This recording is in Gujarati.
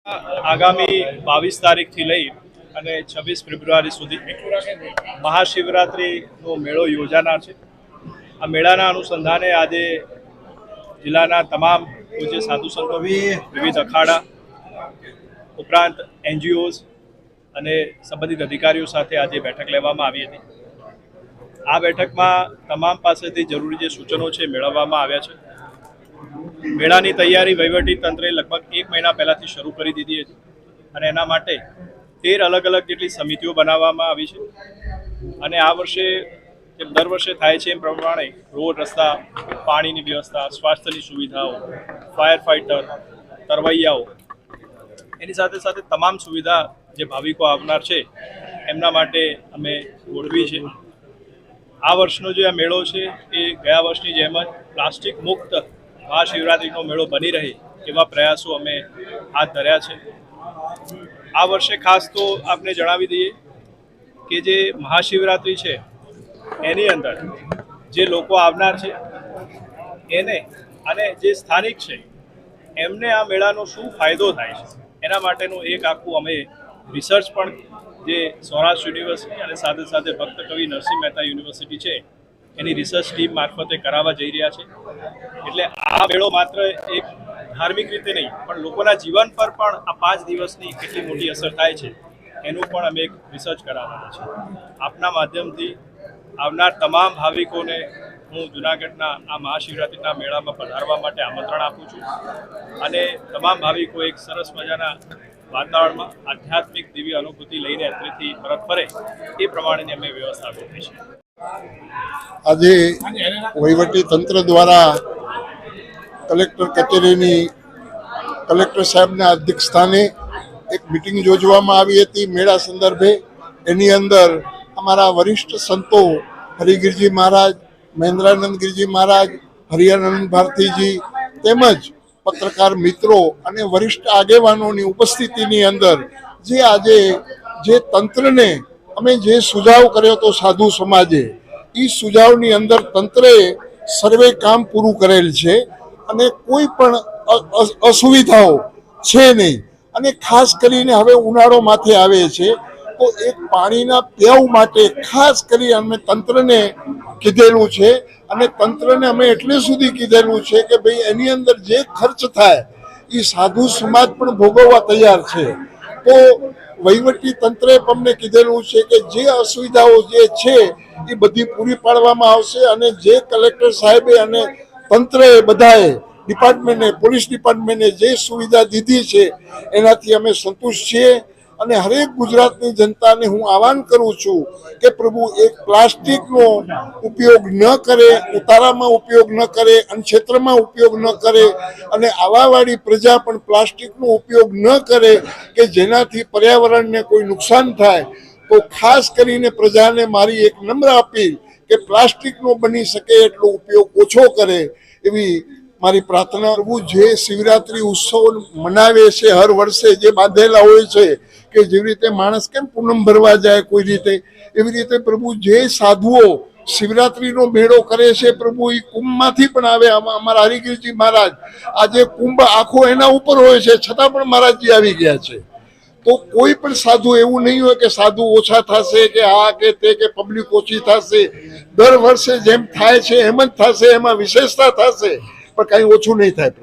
આગામી 22 તારીખથી લઈ અને 26 ફેબ્રુઆરી સુધી મહાશિવરાત્રિનો મેળો યોજાનાર છે। આ મેળાના અનુસંધાને આજે જિલ્લાના તમામ પૂજ્ય સાધુ સંતો, વિવિધ અખાડા ઉપરાંત NGOs અને સંબંધિત અધિકારીઓ સાથે આજે બેઠક લેવામાં આવી હતી। આ બેઠકમાં તમામ પાસેથી જરૂરી જે સૂચનો છે મેળવવામાં આવ્યા છે। મેળાની તૈયારી વહીવટી તંત્રે લગભગ 1 મહિના પહેલાથી શરૂ કરી દીધી હતી અને એના માટે 13 અલગ અલગ જેટલી સમિતિઓ બનાવવામાં આવી છે અને આ વર્ષે જેમ દર વર્ષે થાય છે એમ પ્રમાણે રોડ રસ્તા, પાણીની વ્યવસ્થા, સ્વાસ્થ્યની સુવિધાઓ, ફાયર ફાઇટર, તરવૈયાઓ, એની સાથે સાથે તમામ સુવિધા જે ભાવિકો આવનાર છે એમના માટે અમે ગોઠવી છે। આ વર્ષનો જે આ મેળો છે એ ગયા વર્ષની જેમ જ પ્લાસ્ટિક મુક્ત મહાશિવરાત્રિનો મેળો બની રહે એવા પ્રયાસો અમે હાથ ધર્યા છે। આ વર્ષે ખાસ તો આપને જણાવી દઈએ કે જે મહાશિવરાત્રિ છે એની અંદર જે લોકો આવનાર છે એને અને જે સ્થાનિક છે એમને આ મેળાનો શું ફાયદો થાય છે એના માટેનું એક આખું અમે રિસર્ચ પણ જે સૌરાષ્ટ્ર યુનિવર્સિટી અને સાથે સાથે ભક્ત કવિ નરસિંહ મહેતા યુનિવર્સિટી છે એની રિસર્ચ ટીમ મારફતે કરાવવા જઈ રહ્યા છે। એટલે આ મેળો માત્ર એક ધાર્મિક રીતે નહીં પણ લોકોના જીવન પર પણ આ 5 દિવસની કેટલી મોટી અસર થાય છે એનું પણ અમે એક રિસર્ચ કરાવવાના છે। આપના માધ્યમથી આવનાર તમામ ભાવિકોને હું જૂનાગઢના આ મહાશિવરાત્રિના મેળામાં પધારવા માટે આમંત્રણ આપું છું અને તમામ ભાવિકો એક સરસ મજાના વાતાવરણમાં આધ્યાત્મિક દિવ્ય અનુભૂતિ લઈને અત્રેથી પરત ફરે એ પ્રમાણેની અમે વ્યવસ્થા ગોઠવી છે। આજે વહીવટી તંત્ર દ્વારા કલેક્ટર કચેરીની કલેક્ટર સાહેબના અધ્યક્ષસ્થાને એક મિટિંગ યોજવામાં આવી હતી મેળા સંદર્ભે। એની અંદર અમારા વરિષ્ઠ સંતો હરિગીરજી મહારાજ, મહેન્દ્રાનંદ ગીરજી મહારાજ, હરિયાનંદ ભારતીજી તેમજ પત્રકાર મિત્રો અને વરિષ્ઠ આગેવાનોની ઉપસ્થિતિની અંદર જે તંત્રને અમે જે સુઝાવ કર્યો હતો સાધુ સમાજે, એ સુઝાવની અંદર તંત્રે સર્વે કામ પૂરું કરેલ છે અને કોઈ પણ અસુવિધાઓ છે નહીં। અને ખાસ કરીને હવે ઉનાળો માથે આવે છે તો એક પાણીના પીવ માટે ખાસ કરી અમે તંત્રને કીધેલું છે અને તંત્રને અમે એટલે સુધી કીધેલું છે કે ભાઈ એની અંદર જે ખર્ચ થાય એ સાધુ સમાજ પણ ભોગવવા તૈયાર છે। તો વહીવટી તંત્રે અમને કીધેલું છે કે જે અસુવિધાઓ જે છે એ બધી પૂરી પાડવામાં આવશે અને જે કલેક્ટર સાહેબે અને તંત્રએ બધાએ ડિપાર્ટમેન્ટને, પોલીસ ડિપાર્ટમેન્ટને જે સુવિધા દીધી છે એનાથી અમે સંતુષ્ટ છીએ। અને હરેક ગુજરાતની જનતાને હું આહવાન કરું છું કે પ્રભુ એક પ્લાસ્ટિકનો ઉપયોગ ન કરે, ઉતારામાં ઉપયોગ ન કરે, અને ક્ષેત્રમાં ઉપયોગ ન કરે અને આવાવાળી પ્રજા પણ પ્લાસ્ટિકનો ઉપયોગ ન કરે કે જેનાથી પર્યાવરણને કોઈ નુકસાન થાય। તો ખાસ કરીને પ્રજાને મારી એક નમ્ર અપીલ કે પ્લાસ્ટિકનો બની શકે એટલો ઉપયોગ ઓછો કરે એવી મારી પ્રાર્થના। પ્રભુ જે શિવરાત્રિ ઉત્સવ મનાવે છે હર વર્ષે જે બાંધેલા હોય છે કે જેવી રીતે માણસ કેમ પૂનમ ભરવા જાય કોઈ રીતે, એવી રીતે પ્રભુ જે સાધુઓ શિવરાત્રિનો મેળો કરે છે પ્રભુ એ કુંભમાંથી પણ આવે। અમારા હરિગીરજી મહારાજ આજે કુંભ આખો એના ઉપર હોય છે છતાં પણ મહારાજજી આવી ગયા છે। તો કોઈ પણ સાધુ એવું નહીં હોય કે સાધુ ઓછા થશે કે આ કે તે કે પબ્લિક ઓછી થશે। દર વર્ષે જેમ થાય છે એમ જ થશે, એમાં વિશેષતા થશે પણ કંઈ ઓછું નહીં થાય।